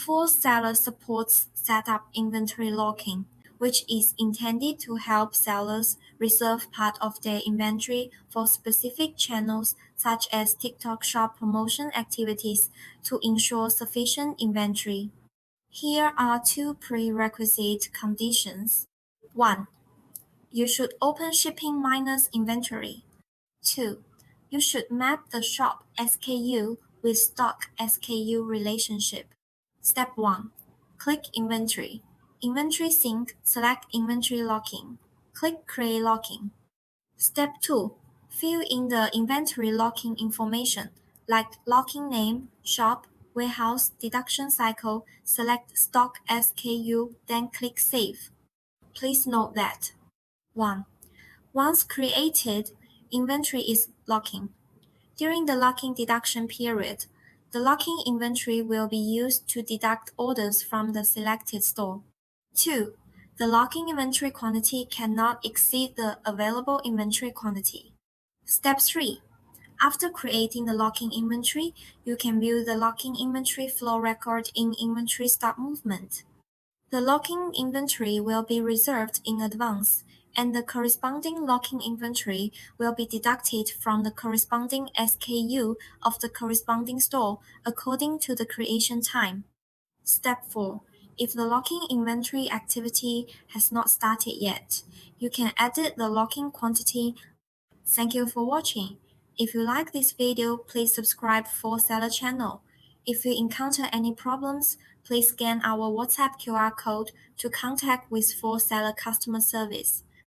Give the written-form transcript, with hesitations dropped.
ForSeller supports setup inventory locking, which is intended to help sellers reserve part of their inventory for specific channels such as TikTok Shop promotion activities to ensure sufficient inventory. Here are two prerequisite conditions. 1. You should open shipping minus inventory. 2. You should map the shop SKU with stock SKU relationship. Step 1. Click Inventory. Inventory Sync, select Inventory Locking. Click Create Locking. Step 2. Fill in the inventory locking information, like locking name, shop, warehouse, deduction cycle, select Stock SKU, then click Save. Please note that 1. Once created, inventory is locking. During the locking deduction period, the locking inventory will be used to deduct orders from the selected store. 2. The locking inventory quantity cannot exceed the available inventory quantity. Step 3. After creating the locking inventory, you can view the locking inventory flow record in Inventory Stock Movement. The locking inventory will be reserved in advance, and the corresponding locking inventory will be deducted from the corresponding SKU of the corresponding store according to the creation time. Step 4. If the locking inventory activity has not started yet, you can edit the locking quantity. Thank you for watching. If you like this video, please subscribe ForSeller channel. If you encounter any problems, please scan our WhatsApp QR code to contact with ForSeller customer service.